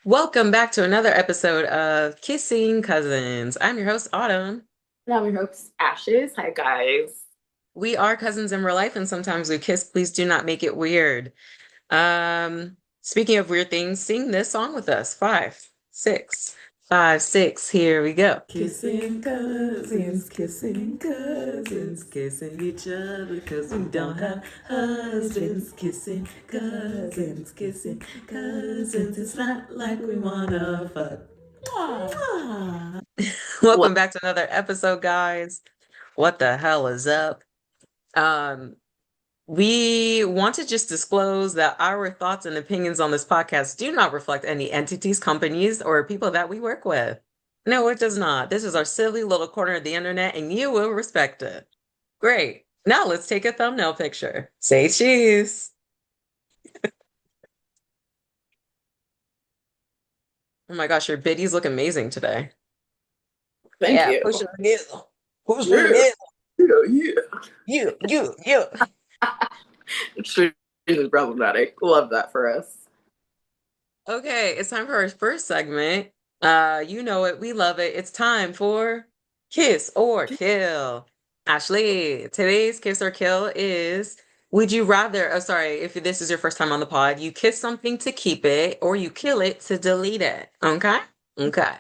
Welcome back to another episode of Kissing Cousins. I'm your host, Autumn. Now we hopes Ashes. Hi guys. We are cousins in real life, and sometimes we kiss. Please do not make it weird. Speaking of weird things, sing this song with us. Five, six, 5, 6. Here we go. Kissing each other because we don't have husbands. Kissing cousins. It's not like we wanna fuck. Mwah. Well, Welcome back to another episode, guys. What the hell is up? Um, we want to just disclose that our thoughts and opinions on this podcast do not reflect any entities, companies, or people that we work with. No, it does not. This is our silly little corner of the internet, and you will respect it. Great. Now let's take a thumbnail picture. Say cheese. Oh my gosh, your biddies look amazing today. thank Yeah, you. push it together. Push it Yeah, together. yeah, yeah. You. Extremely problematic. Love that for us. Okay, it's time for our first segment. You know it, we love it. It's time for Kiss or Kill. Ashley, today's Kiss or Kill is would you rather, oh sorry, if this is your first time on the pod, you kiss something to keep it or you kill it to delete it. Okay? Okay.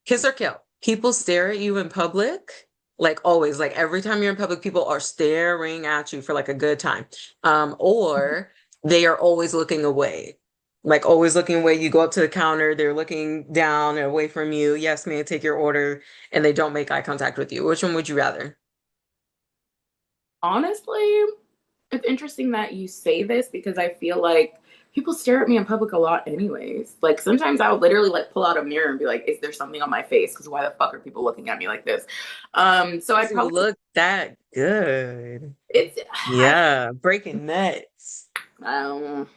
Kiss or kill. People stare at you in public, like always, like every time you're in public, people are staring at you for like a good time. Or they are always looking away. Like always looking away. You go up to the counter, they're looking down and away from you. Yes, may I take your order? And they don't make eye contact with you. Which one would you rather? Honestly, it's interesting that you say this because I feel like people stare at me in public a lot anyways. Like sometimes I'll literally like pull out a mirror and be like, is there something on my face? Because why the fuck are people looking at me like this? So I'd You probably look that good. it's Yeah, breaking nets. um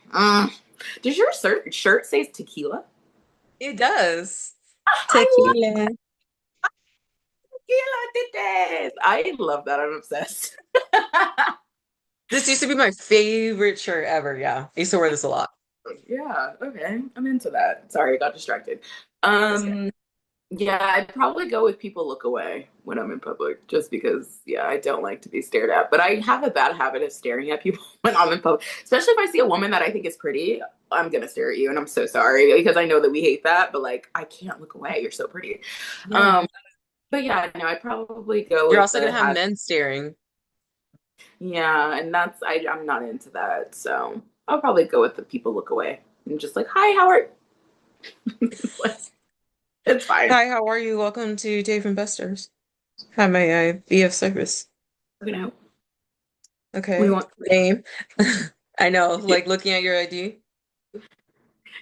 does your shirt say tequila? It does. I Tequila. I love that. I'm obsessed. This used to be my favorite shirt ever. Yeah. I used to wear this a lot. Yeah, okay. I'm into that. Sorry, I got distracted. That's good. Um, yeah, I'd probably go with people look away when I'm in public just because, yeah, I don't like to be stared at. But I have a bad habit of staring at people when I'm in public, especially if I see a woman that I think is pretty. I'm gonna stare at you, and I'm so sorry because I know that we hate that, but like I can't look away. You're so pretty. Yeah. Um, but yeah, no, I'd probably go You're with also the gonna have hat. men staring. Yeah, and I'm not into that. So I'll probably go with the people look away and just like, hi, how are it's fine. Hi, how are you? Welcome to Dave Investors. How may I be of service? You know, we Okay. want Name. I know, like looking at your ID.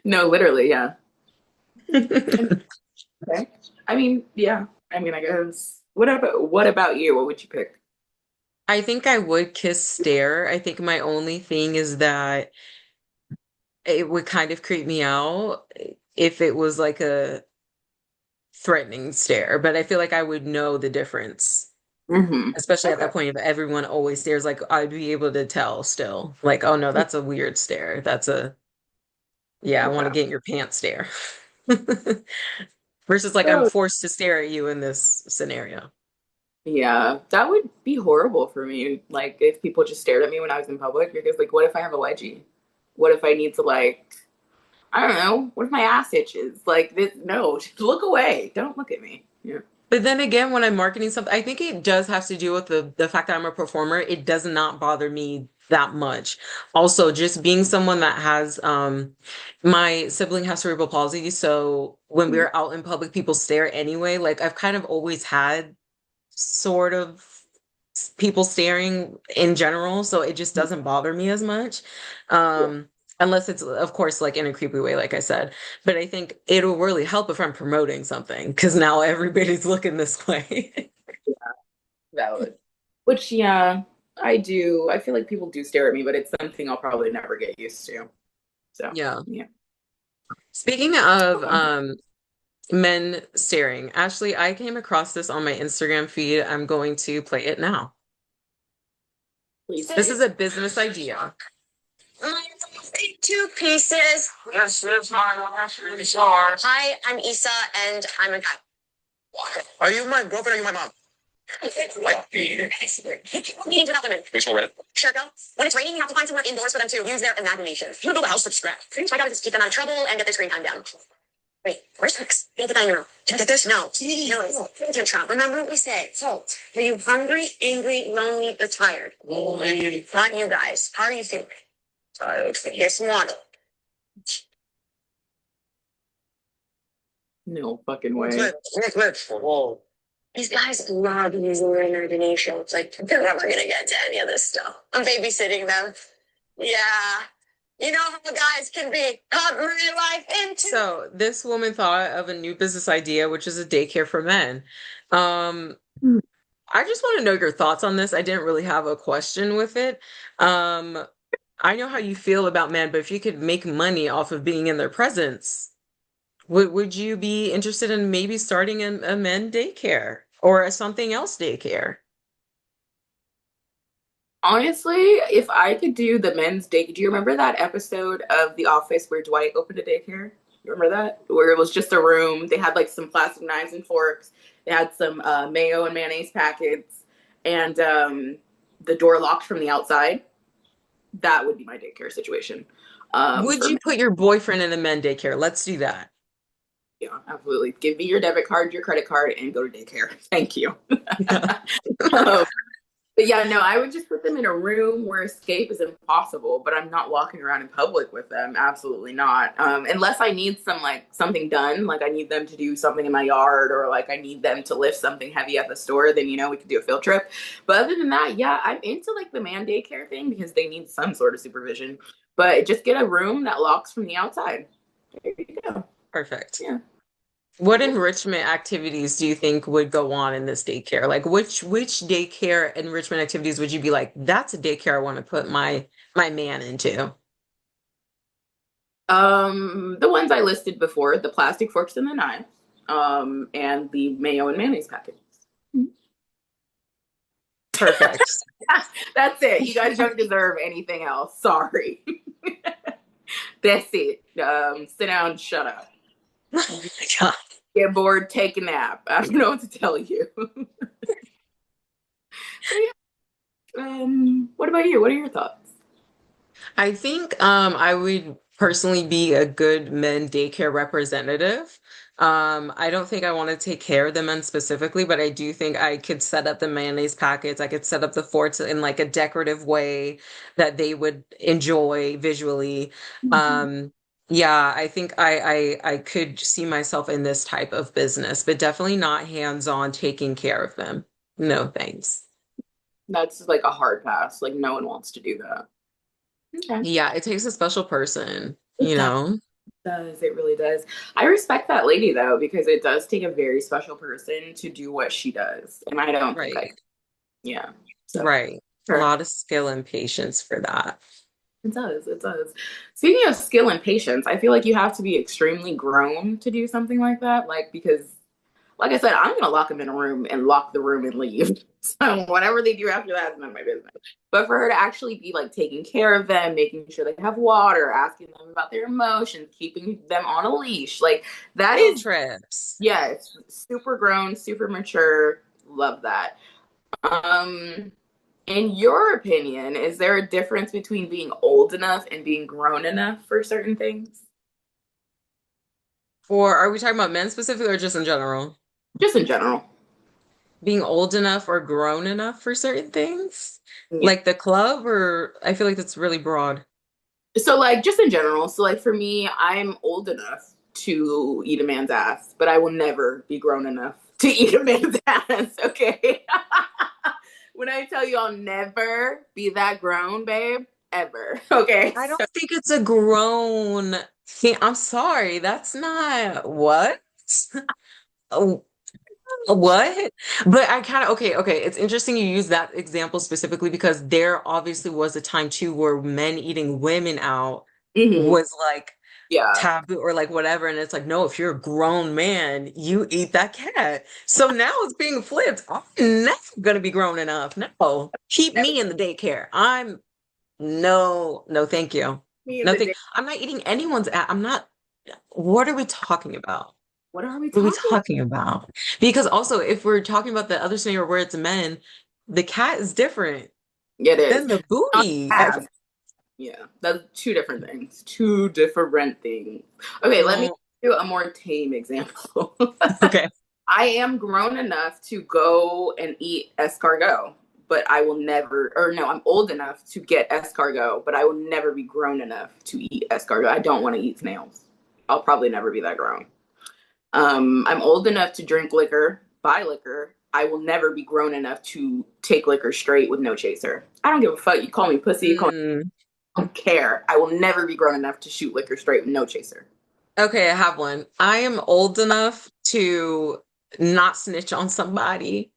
no, literally, yeah. And okay. I mean, yeah. I mean, I guess what about you? What would you pick? I think I would kiss stare. I think my only thing is that it would kind of creep me out if it was like a threatening stare, but I feel like I would know the difference. Hmm. Especially at Okay. that point, if everyone always stares, like I'd be able to tell still. Like, oh no, that's a weird stare. That's a, yeah, I want Okay. to get in your pants stare. Versus like I'm Oh, forced to stare at you in this scenario. yeah, that would be horrible for me. Like if people just stared at me when I was in public, because like, what if I have a wedgie? What if I need to like, I don't know. What if my ass itches? Like this? No, just look away. Don't look at me. Yeah. But then again, when I'm marketing something, I think it does have to do with the fact that I'm a performer. It does not bother me that much. Also, just being someone that has my sibling has cerebral palsy, so when we're out in public, people stare anyway. Like I've kind of always had sort of people staring in general, so it just doesn't bother me as much. Yeah. Unless it's, of course, like in a creepy way, like I said. But I think it'll really help if I'm promoting something because now everybody's looking this way. Valid. Which, yeah, I do. I feel like people do stare at me, but it's something I'll probably never get used to. So, Yeah. yeah. Speaking of Oh, men staring, Ashley, I came across this on my Instagram feed. I'm going to play it now. please. This is a business idea. Two pieces. This is my last resort. Hi, I'm Issa, and I'm a guy. Are you my girlfriend or are you my mom? Meetings without women. Baseball red. Sure, go. When it's raining, you have to find somewhere indoors for them to use their imagination. You build a house from scratch. My job is to keep them out of trouble and get their screen time down. Wait, where's Max? Build the dining room. Can I get this? No. No. Trump. Remember what we said. So, are you hungry, angry, lonely, or tired? Lonely. Not you guys. How are you feeling? Tired. Here's some water. No fucking way. Whoa. These guys love using their imagination. It's like, they're never going to get to any of this stuff. I'm babysitting them. Yeah. You know how guys can be cut my life into. So this woman thought of a new business idea, which is a daycare for men. Um, I just want to know your thoughts on this. I didn't really have a question with it. Um, I know how you feel about men, but if you could make money off of being in their presence, would you be interested in maybe starting a men daycare or a something else daycare? Honestly, if I could do the men's day, do you remember that episode of The Office where Dwight opened a daycare? You remember that? Where it was just a room. They had like some plastic knives and forks. They had some mayo and mayonnaise packets, and the door locked from the outside. That would be my daycare situation. Would For you men, put your boyfriend in a men daycare? Let's do that. yeah, absolutely. Give me your debit card, your credit card, and go to daycare. Thank you. Yeah. Um, But yeah, no, I would just put them in a room where escape is impossible, but I'm not walking around in public with them. Absolutely not. Unless I need something done, like I need them to do something in my yard or like I need them to lift something heavy at the store, then we could do a field trip. But other than that, yeah, I'm into like the man daycare thing because they need some sort of supervision. But just get a room that locks from the outside. There you go. Perfect. Yeah. What enrichment activities do you think would go on in this daycare? Like which daycare enrichment activities would you be like, that's a daycare I want to put my man into? The ones I listed before, the plastic forks and the knives, and the mayo and mayonnaise packets. Perfect. That's it. You guys don't deserve anything else. Sorry. That's it. Sit down, shut up. Oh my God. Get bored, take a nap. I don't know what to tell you. So yeah. What about you? What are your thoughts? I think I would personally be a good men daycare representative. I don't think I want to take care of the men specifically, but I do think I could set up the mayonnaise packets. I could set up the forts in like a decorative way that they would enjoy visually. Mhm. Um, yeah, I think I could see myself in this type of business, but definitely not hands-on taking care of them. No, thanks. That's like a hard pass. Like no one wants to do that. Okay. Yeah, it takes a special person, It you does. know? Does. It really does. I respect that lady though, because it does take a very special person to do what she does. And I don't think I, Right. yeah. So Right. A sure. lot of skill and patience for that. It does. It does. Speaking of skill and patience, I feel like you have to be extremely grown to do something like that. Like, because, like I said, I'm going to lock them in a room and lock the room and leave. So, whatever they do after that is none of my business. But for her to actually be like taking care of them, making sure they have water, asking them about their emotions, keeping them on a leash, like that Field is, trips. yeah, it's super grown, super mature. Love that. Um, in your opinion, is there a difference between being old enough and being grown enough for certain things? For, are we talking about men specifically or just in general? Just in general. Being old enough or grown enough for certain things? Yeah. Like the club, or I feel like that's really broad. So, like, just in general. So, like, for me, I'm old enough to eat a man's ass, but I will never be grown enough to eat a man's ass. Okay. When I tell you I'll never be that grown, babe, ever. Okay. I don't So, think it's a grown thing. I'm sorry, that's not what? Oh, what? But I kind of okay. It's interesting you use that example specifically because there obviously was a time too where men eating women out mhm. was like Yeah. taboo or like whatever. And it's like, no, if you're a grown man, you eat that cat. So now it's being flipped. I'm never gonna be grown enough. No, keep Never. me in the daycare. I'm no, no, thank you. Me and the Nothing. day. I'm not eating anyone's ass. I'm not. What are we talking about? What are we What are we talking? talking about? Because also, if we're talking about the other scenario where it's men, the cat is different It is. than the Not booty. ass. Yeah, that's two different things. Two different things. Okay, let me No. do a more tame example. Okay. I am grown enough to go and eat escargot, but I will never, or no, I'm old enough to get escargot, but I will never be grown enough to eat escargot. I don't want to eat snails. I'll probably never be that grown. I'm old enough to drink liquor, buy liquor. I will never be grown enough to take liquor straight with no chaser. I don't give a fuck. You call me pussy, you call me, Mm. I don't care. I will never be grown enough to shoot liquor straight with no chaser. Okay, I have one. I am old enough to not snitch on somebody.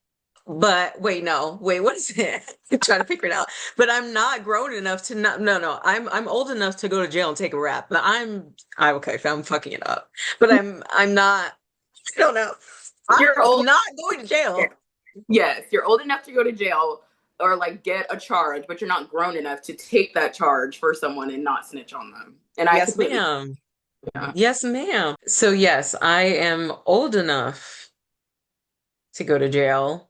But wait, no. Wait, what is it? I'm trying to figure it out. But I'm not grown enough to not no. I'm old enough to go to jail and take a rap. But I okay, I'm fucking it up. But I'm not I don't know. You're I'm old. not going to jail. Yes, you're old enough to go to jail or like get a charge, but you're not grown enough to take that charge for someone and not snitch on them. And I Yes, completely, ma'am. yeah. Yes, ma'am. So yes, I am old enough to go to jail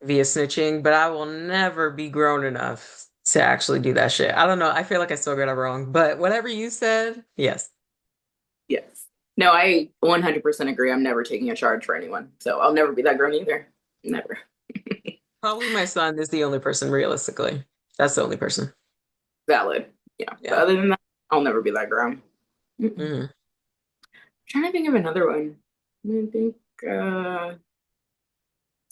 via snitching, but I will never be grown enough to actually do that shit. I don't know. I feel like I still got it wrong, but whatever you said, yes, Yes. No, I 100% agree. I'm never taking a charge for anyone. So I'll never be that grown either. Never. probably my son is the only person realistically. That's the only person. Valid. Yeah. But Yeah. other than that, I'll never be that grown. Mm-mm. Hmm. Trying to think of another one. I think, uh,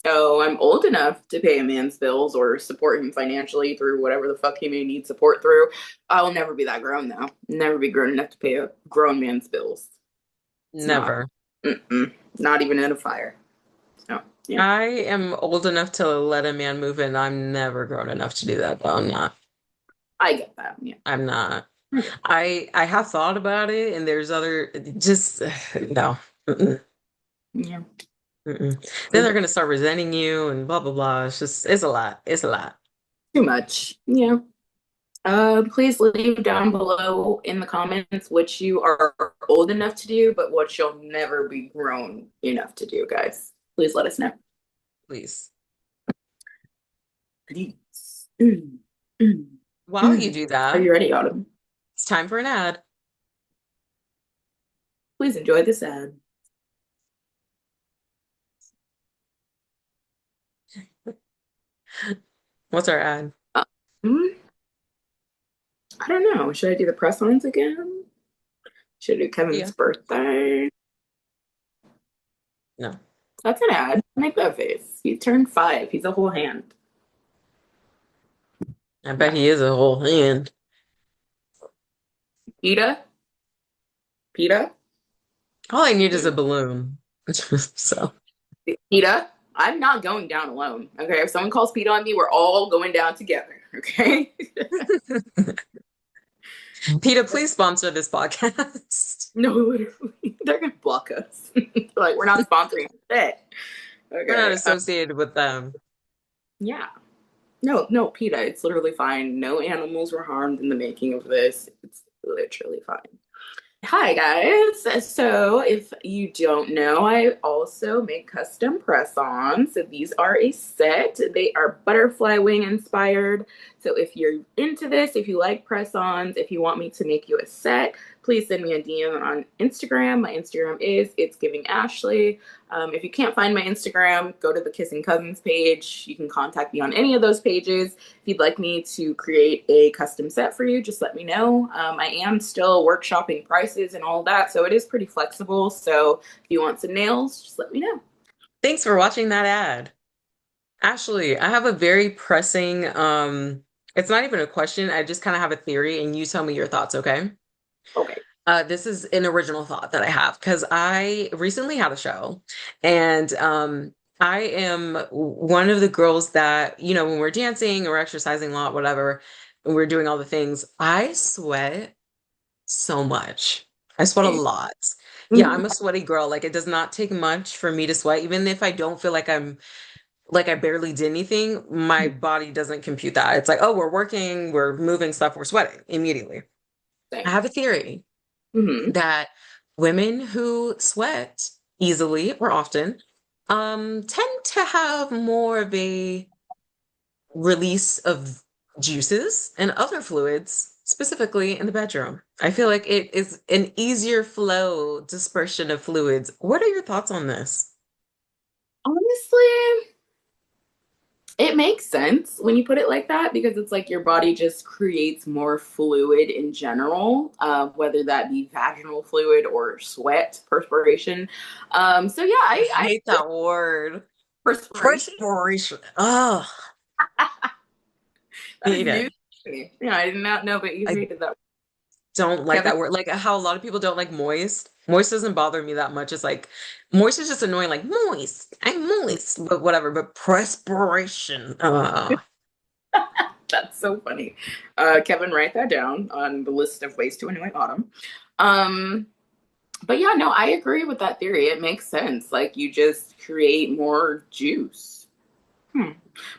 oh, I'm old enough to pay a man's bills or support him financially through whatever the fuck he may need support through. I'll never be that grown though. Never be grown enough to pay a grown man's bills. It's not. Never. Mm-mm. Not even in a fire. So yeah, I am old enough to let a man move in. I'm never grown enough to do that, though. I'm not. I get that. Yeah, I'm not. I get I have thought about it, and there's other just no. Mm-mm, that. Yeah, mm-mm. Then it's they're gonna start resenting you and blah blah blah. It's just it's a lot. It's a lot. too much. Yeah. Please leave down below in the comments what you are old enough to do, but what you'll never be grown enough to do, guys. Please let us know. Please. Please. Mm, mm, While you mm. do Are that, you ready, Autumn? it's time for an ad. Please enjoy this ad. What's our ad? Hmm, I don't know. Should I do the press ons again? Should I do Yeah. Kevin's birthday? No. That's an ad. Make that face. He turned 5. He's a whole hand. I bet Yeah. he is a whole hand. PETA? PETA? All I need is a PETA? balloon. So PETA? I'm not going down alone. Okay. If someone calls PETA on me, we're all going down together. Okay. PETA, please sponsor this podcast. No, literally. They're going to block us. Like, we're not sponsoring shit. We're not Okay. associated with them. Yeah. No, no, PETA. It's literally fine. No animals were harmed in the making of this. It's literally fine. Hi guys. So if you don't know, I also make custom press-ons. So these are a set. They are butterfly wing inspired. So if you're into this, if you like press-ons, if you want me to make you a set, please send me a DM on Instagram. My Instagram is It's Giving Ashley. If you can't find my Instagram, go to the Kissing Cousins page. You can contact me on any of those pages. If you'd like me to create a custom set for you, just let me know. I am still workshopping prices and all that, so it is pretty flexible. So if you want some nails, just let me know. Thanks for watching that ad. Ashley, I have a very pressing, it's not even a question. I just kind of have a theory and you tell me your thoughts, okay? Okay. This is an original thought that I have because I recently had a show and I am one of the girls that, when we're dancing or exercising a lot, whatever, and we're doing all the things, I sweat so much. I sweat a lot. Yeah, Mhm. I'm a sweaty girl. Like it does not take much for me to sweat, even if I don't feel like I barely did anything, my body doesn't compute that. It's like, oh, we're working, we're moving stuff, we're sweating immediately. I have a theory Hmm. that women who sweat easily or often tend to have more of a release of juices and other fluids, specifically in the bedroom. I feel like it is an easier flow dispersion of fluids. What are your thoughts on this? Honestly, it makes sense when you put it like that because it's like your body just creates more fluid in general, whether that be vaginal fluid or sweat, perspiration. So yeah, I I hate that word. perspiration. Perspiration. Oh, That is hate new it. to me. Yeah, I did not know that you I hated that. don't like Kevin, that word. Like how a lot of people don't like moist. Moist doesn't bother me that much. It's like moist is just annoying, like moist. I'm moist, but whatever. But perspiration. that's so funny. Kevin, write that down on the list of ways to annoy Autumn. Um, but yeah, no, I agree with that theory. It makes sense. Like you just create more juice. Hmm.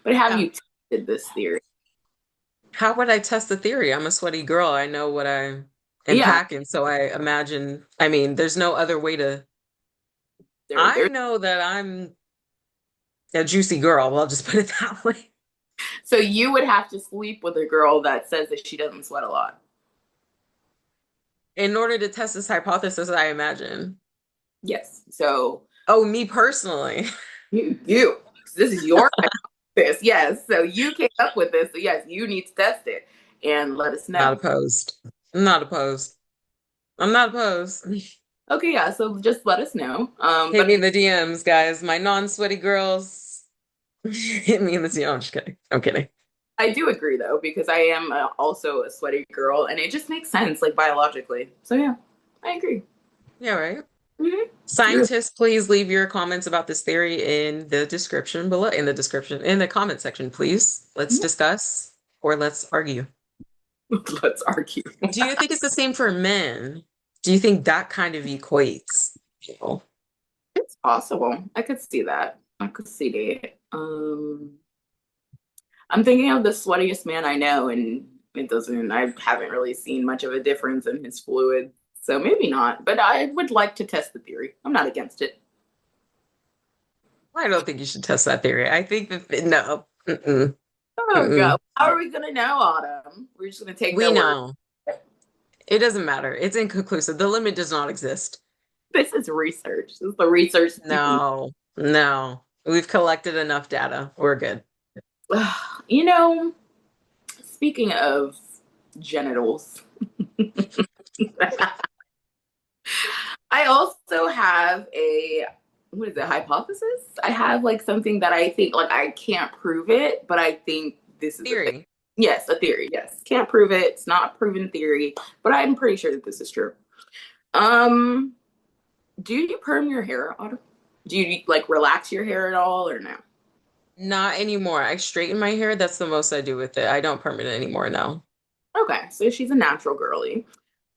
But have Yeah. you tested this theory? How would I test the theory? I'm a sweaty girl. I know what I am Yeah, packing, so I imagine, I mean, there's no other way to. I there's know that I'm a juicy girl. Well, I'll just put it that way. so you would have to sleep with a girl that says that she doesn't sweat a lot. In order to test this hypothesis, I imagine. Yes. So Oh, me personally. you this is your hypothesis. Yes. So you came up with this. So yes, you need to test it and let us Not know. opposed. I'm not opposed. I'm not opposed. Okay, yeah. So just let us know. Hit But me in the DMs, guys. My non-sweaty girls. Hit me in the DM. I'm just kidding. I'm kidding. I do agree though because I am also a sweaty girl, and it just makes sense like biologically. So yeah, I agree. Yeah, right. Hmm. You're Scientists, please leave your comments about this theory in the description below, in the comment section, please. Let's discuss or let's argue. let's argue. Do you think it's the same for men? Do you think that kind of equates? You know? It's possible. I could see that. I could see that. I'm thinking of the sweatiest man I know, and it doesn't. I haven't really seen much of a difference in his fluid, so maybe not. But I would like to test the theory. I'm not against it. I don't think you should test that theory. I think that no. Mm-mm, Oh mm-mm. God, how are we gonna know, Autumn? We're just gonna take We their word. know. It doesn't matter. It's inconclusive. The limit does not exist. This is research. This is the research team. No, no. We've collected enough data. We're good. You know, speaking of genitals, I also have a what is it, hypothesis? I have like something that I think like I can't prove it, but I think this is a thing. Theory. Yes, a theory. Yes. Can't prove it. It's not a proven theory, but I'm pretty sure that this is true. Um, do you perm your hair, Autumn? Do you like relax your hair at all or no? Not anymore. I straighten my hair. That's the most I do with it. I don't perm it anymore now. Okay, so she's a natural girly.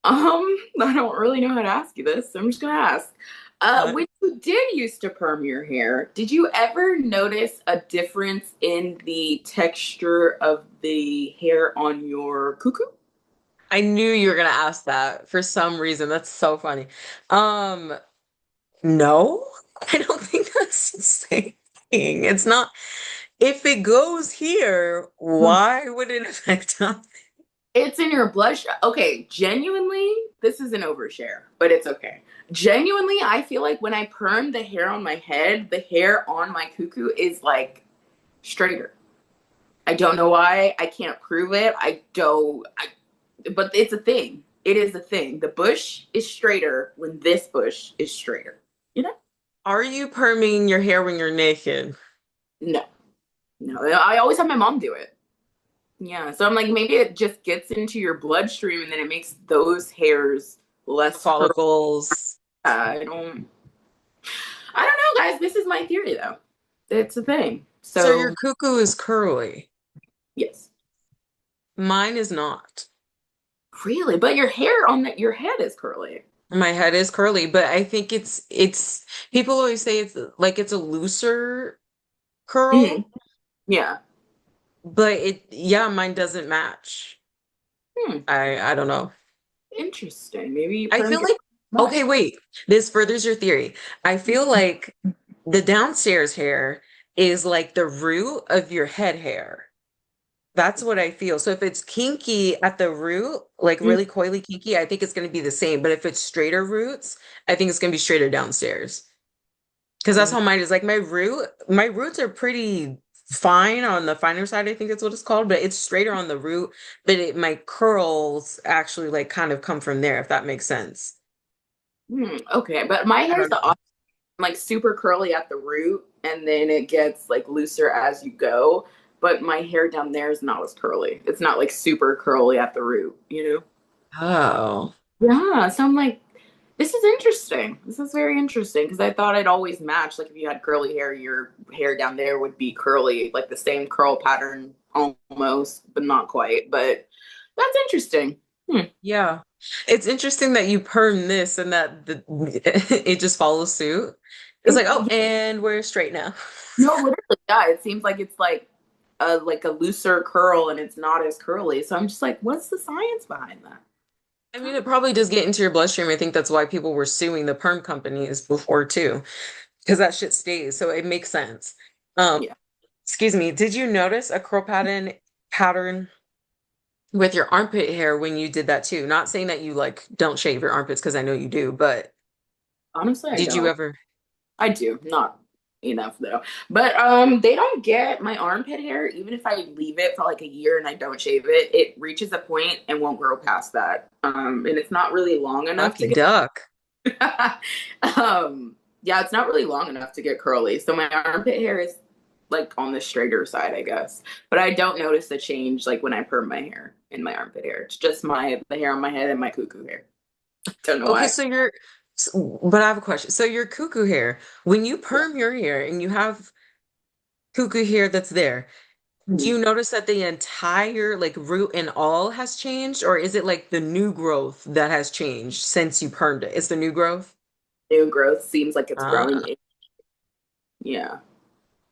I don't really know how to ask you this, so I'm just gonna ask. What? When you did used to perm your hair, did you ever notice a difference in the texture of the hair on your cuckoo? I knew you were gonna ask that for some reason. That's so funny. Um, no, I don't think that's the same thing. It's not. If it goes here, why would it affect us? It's in your blush. Okay, genuinely, this is an overshare, but it's okay. Genuinely, I feel like when I perm the hair on my head, the hair on my cuckoo is like straighter. I don't know why. I can't prove it. I don't. But it's a thing. It is a thing. The bush is straighter when this bush is straighter. You know? Are you perming your hair when you're naked? No, no. I always have my mom do it. Yeah. So I'm like, maybe it just gets into your bloodstream and then it makes those hairs less curly. Follicles. I don't know, guys. This is my theory, though. It's a thing. So your So cuckoo is curly. yes, Mine is not. really. But your hair on your head is curly. My head is curly, but I think it's people always say it's like it's a looser Hmm. curl, Yeah. but it yeah, mine doesn't match. Hmm. I don't know. Interesting. Maybe you I permed feel your like, much. okay, wait, this furthers your theory. I feel like the downstairs hair is like the root of your head hair. That's what I feel. So if it's kinky at the root, like Mm, really coily kinky, I think it's going to be the same. But if it's straighter roots, I think it's going to be straighter downstairs. Because that's mm, how mine is. Like my roots are pretty fine on the finer side, I think that's what it's called, but it's straighter on the root, but my curls actually like kind of come from there, if that makes sense. okay, but my I hair is don't the know. opposite, like super curly at the root, and then it gets like looser as you go. But my hair down there is not as curly. It's not like super curly at the root, you know? Oh. Yeah, so I'm like, this is interesting. This is very interesting because I thought I'd always match. Like if you had curly hair, your hair down there would be curly, like the same curl pattern almost, but not quite. But that's interesting. Hmm. Yeah. It's interesting that you perm this and that it just follows suit. It's like, oh, It, and we're straight now. no, literally, yeah. It seems like it's like a looser curl and it's not as curly. So I'm just like, what's the science behind that? I mean, it probably does get into your bloodstream. I think that's why people were suing the perm companies before too, because that shit stays. So it makes sense. Um, Yeah. excuse me, did you notice a curl pattern with your armpit hair when you did that too? Not saying that you like don't shave your armpits because I know you do, but Honestly, I did you don't. ever? I do, not enough though. But they don't get my armpit hair, even if I leave it for like a year and I don't shave it, it reaches a point and won't grow past that. And it's not really long enough to Lucky get duck. yeah, it's not really long enough to get curly. So my armpit hair is like on the straighter side, I guess. But I don't notice the change like when I perm my hair in my armpit hair. It's just my the hair on my head and my cuckoo hair. Don't know Okay, why. so but I have a question. So your cuckoo hair, when you Yeah. perm your hair and you have cuckoo hair that's there, do Mhm. you notice that the entire like root and all has changed, or is it like the new growth that has changed since you permed it? It's the new growth? New growth seems like it's growing Ah, in. Yeah.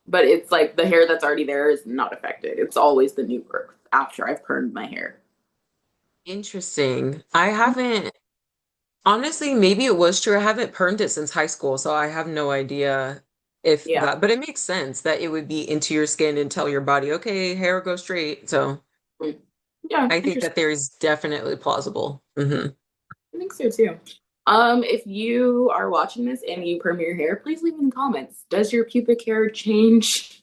But it's like the hair that's already there is not affected. It's always the new growth after I've permed my hair. interesting. I haven't, honestly, maybe it was true. I haven't permed it since high school, so I have no idea if Yeah. that, but it makes sense that it would be into your skin and tell your body, okay, hair go straight. So Mm. Yeah, I think interesting. that there is definitely plausible. I think so too. If you are watching this and you perm your hair, please leave in the comments. Does your pubic hair change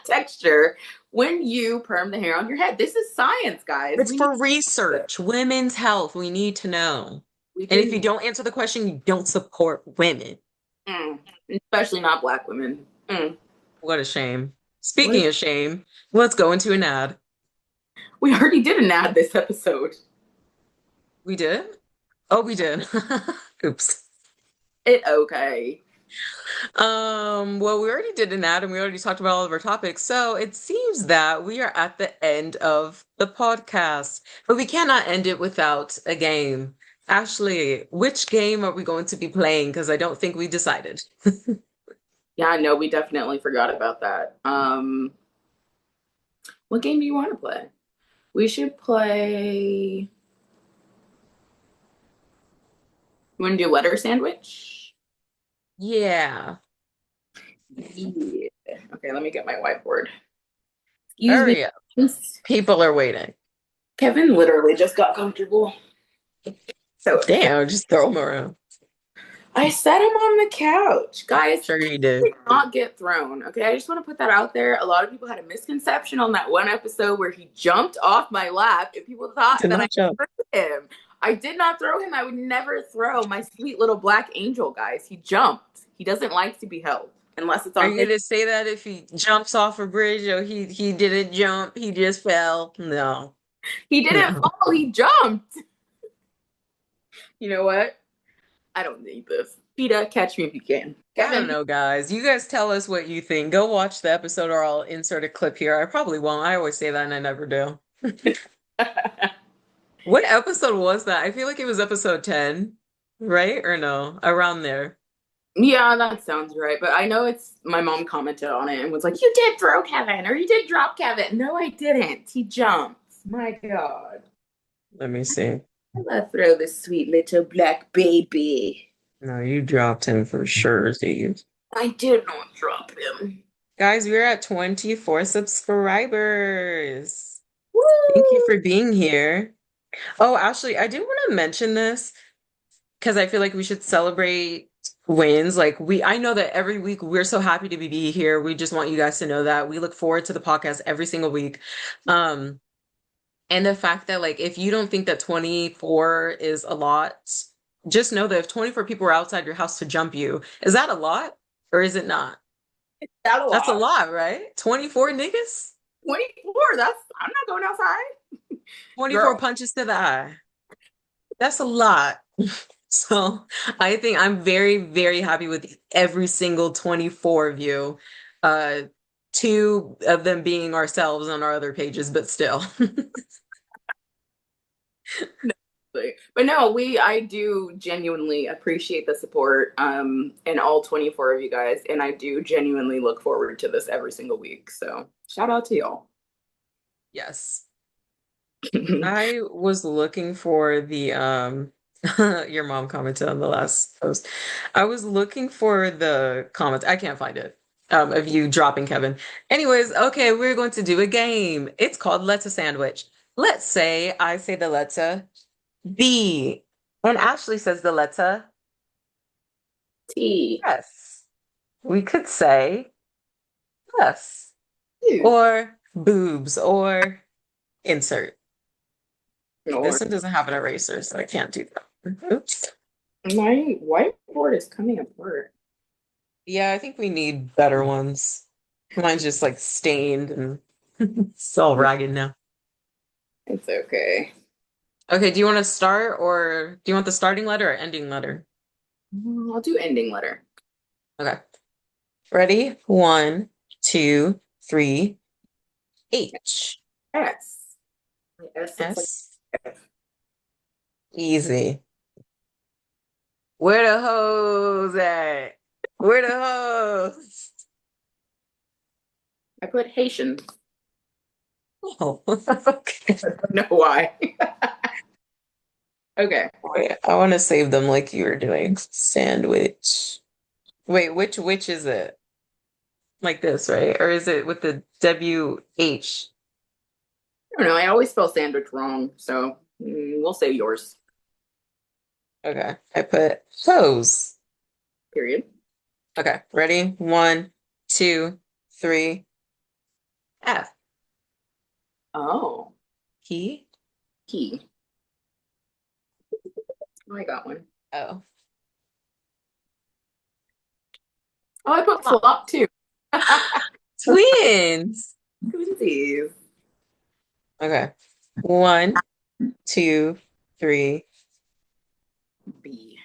texture when you perm the hair on your head? This is science, guys. It's We need for it. research, women's health. We need to know. We And if you do. don't answer the question, you don't support women. Mm. Especially not black women. Mm. What a shame. What Speaking is of shame, let's go into an ad. we already did an ad this episode. We did? Oh, we did. Oops. It okay. Well, we already did an ad and we already talked about all of our topics. So it seems that we are at the end of the podcast, but we cannot end it without a game. Ashley, which game are we going to be playing? Because I don't think we decided. Yeah, no, we definitely forgot about that. What game do you want to play? We should play. You want to do letter sandwich? Yeah. Yeah. Okay, let me get my whiteboard. Excuse me. Hurry up. People are waiting. Kevin literally just got comfortable. So Damn, just throw them around. I set him on the couch. Guys, Sure Kevin you did. did not get thrown. Okay, I just want to put that out there. A lot of people had a misconception on that one episode where he jumped off my lap, and people thought Did that I not jump. threw him. I did not throw him. I would never throw my sweet little black angel, guys. He jumped. He doesn't like to be held unless it's Are on you his. gonna say that if he jumps off a bridge or he didn't jump, he just fell? No. He didn't No. fall. He jumped. You know what? I don't need this. PETA, catch me if you can. I don't Kevin. know, guys. You guys tell us what you think. Go watch the episode or I'll insert a clip here. I probably won't. I always say that and I never do. What episode was that? I feel like it was episode 10, right? Or no? Around there. Yeah, that sounds right. But I know it's my mom commented on it and was like, "You did throw Kevin, or you did drop Kevin." No, I didn't. He jumped. My God. Let me see. Let's throw this sweet little black baby. No, you dropped him for sure, Steve. I did not drop him. Guys, we're at 24 subscribers. Thank you Woo! for being here. Oh, actually, I do want to mention this because I feel like we should celebrate wins. I know that every week we're so happy to be here. We just want you guys to know that we look forward to the podcast every single week. Um, and the fact that if you don't think that 24 is a lot, just know that if 24 people were outside your house to jump you, is that a lot or is it not? That a That's a lot. lot, right? 24 niggas? 24. I'm not going outside. 24 Girl. punches to the eye. That's a lot. So I think I'm very, very happy with every single 24 of you. Uh, two of them being ourselves on our other pages, but still. No. But no, I do genuinely appreciate the support, and all 24 of you guys. And I do genuinely look forward to this every single week. So shout out to y'all. Yes. I was looking for the your mom commented on the last post. I was looking for the comments. I can't find it. Of you dropping Kevin. Anyways, okay, we're going to do a game. It's called Let's a Sandwich. Let's say I say the letter B and Ashley says the letter Tea. S. We could say yes Ew. or boobs or insert. Lord. This one doesn't have an eraser, so I can't do that. Oops. My whiteboard is coming apart. Yeah, I think we need better ones. Mine's just stained and it's all ragged now. It's okay. Okay, do you want to start or do you want the starting letter or ending letter? I'll do ending letter. Okay. Ready? One, two, three. H. S. My S looks like S. F. Easy. Where the hoes at? Where the hoes? I put Haitian. Oh, okay. I don't know why. Okay. Wait, I want to save them like you were doing. Sandwich. Wait, which is it? Like this, right? Or is it with the WH? I don't know. I always spell sandwich wrong, so we'll say yours. Okay. I put hose. Period. Okay. Ready? One, two, three. F. Oh, Key. key. Oh, I got one. Oh. Oh, I put Flop. flop too. Twins. Twinsies. Okay. One, two, three. B.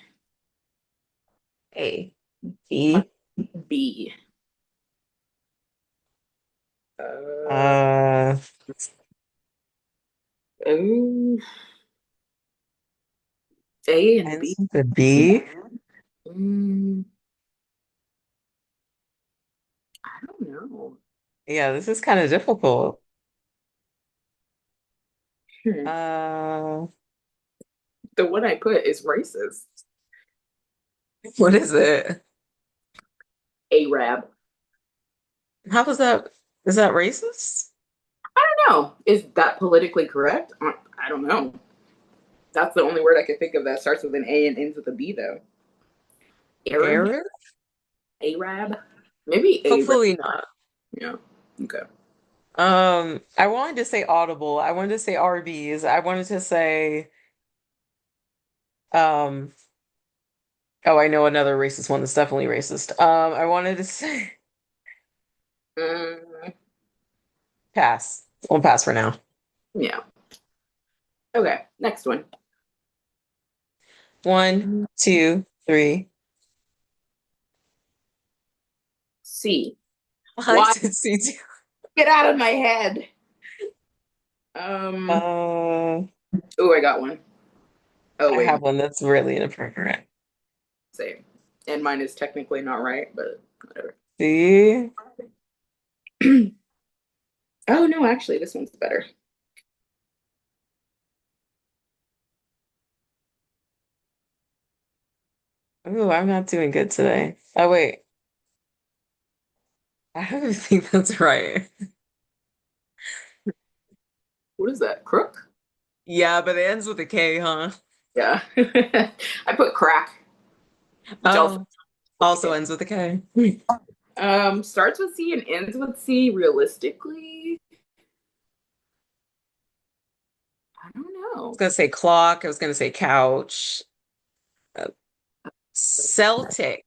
A. B. B. Uh, Uh, um, A and ends B. with a B. Mm, I don't know. Yeah, this is kind of difficult. Hmm. Uh, The one I put is racist. what is it? Arab. How was that? Is that racist? No, is that politically correct? I don't know. That's the only word I can think of that starts with an A and ends with a B, though. Arab? Arab? Arab? Maybe Arab. Hopefully not. Yeah. Okay. I wanted to say Audible. I wanted to say RBs. I wanted to say, um, oh, I know another racist one that's definitely racist. I wanted to say Mm, pass. We'll pass for now. yeah. Okay. Next one. One, two, three. C. I Why? did see two. Get out of my head. Um. Uh, Oh, I got one. Oh I have wait. one that's really inappropriate. Same. And mine is technically not right, but whatever. See? Oh no, actually, this one's better. Ooh, I'm not doing good today. Oh wait, I don't think that's right. What is that? Crook? Yeah, but it ends with a K, huh? Yeah. I put crack, which also Oh, with also K. ends with a K. Starts with C and ends with C. Realistically, I don't Was know. gonna say clock. I was gonna say couch. Uh, Celtic.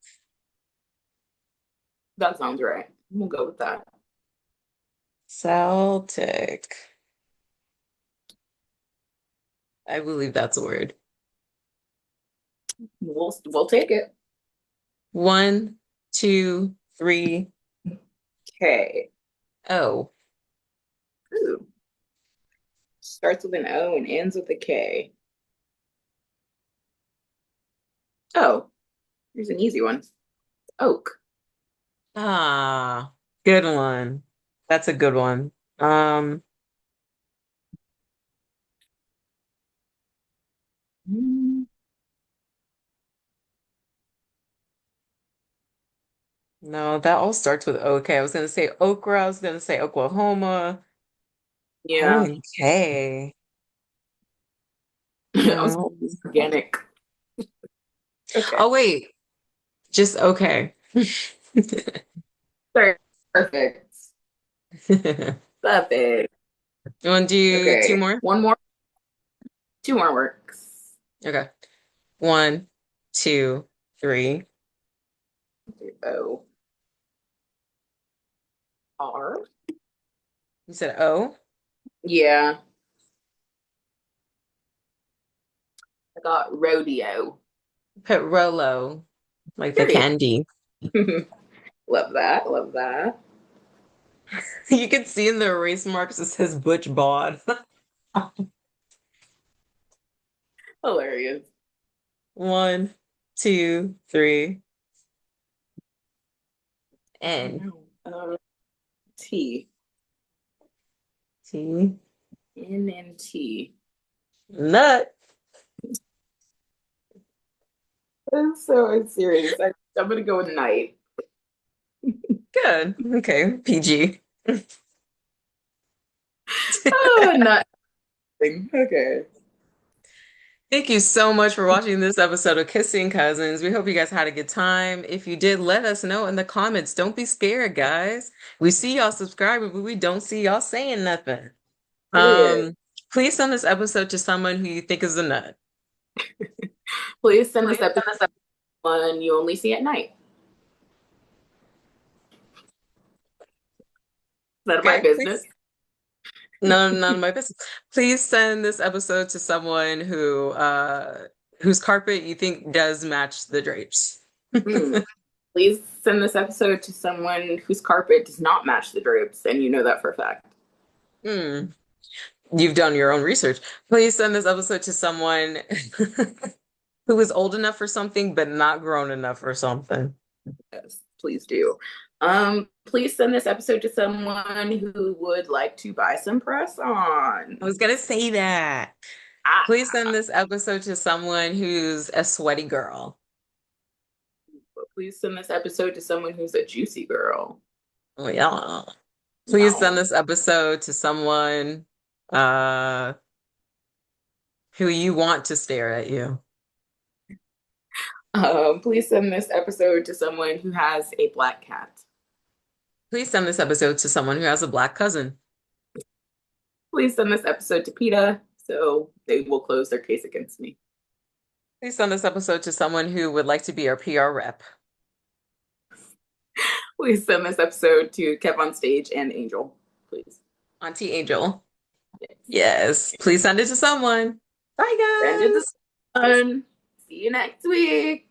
That sounds right. We'll go with that. Celtic. I believe that's a word. We'll take it. One, two, three. K. Oh, Ooh. Starts with an O and ends with a K. Oh, here's an easy one. Oak. ah, good one. That's a good one. Um, mm, no, that all starts with OK. I was gonna say okra. I was gonna say Oklahoma. O Yeah. and K. I was Um, organic. Okay. oh wait, just okay. Sorry. Perfect. Perfect. You want to do two Okay. more? One more. Two more works. Okay. One, two, three. O. R. You said O? Yeah. I got rodeo. Put Rolo, like the Period. candy. Love that. Love that. You can see in the erase marks it says Butch Bod. Hilarious. One, two, three, I don't N. know. T. T. N and T. Nut. I'm so serious. I'm gonna go with night. Good. Okay. PG. Oh, nothing. Okay. Thank you so much for watching this episode of Kissing Cousins. We hope you guys had a good time. If you did, let us know in the comments. Don't be scared, guys. We see y'all subscribing, but we don't see y'all saying nothing. Period. Um, please send this episode to someone who you think is a nut. Please send this episode one you only see at night. None of my Okay? business. Please. None of my business. Please send this episode to someone whose carpet you think does match the drapes. Hmm. Please send this episode to someone whose carpet does not match the drapes, and you know that for a fact. Hmm. You've done your own research. Please send this episode to someone who is old enough for something but not grown enough for something. Yes, please do. Please send this episode to someone who would like to buy some press I on. was gonna say that. Please Ah, send this episode to someone who's a sweaty girl. please send this episode to someone who's a juicy girl. Oh yeah. Please send No. this episode to someone uh who you want to stare at you. Please send this episode to someone who has a black cat. Please send this episode to someone who has a black cousin. Please send this episode to PETA so they will close their case against me. Please send this episode to someone who would like to be our PR rep. Please send this episode to Kev on Stage and Angel, please. Auntie Angel. Yes. Yes. Please send it to someone. Bye, Send it to guys. someone. See you next week.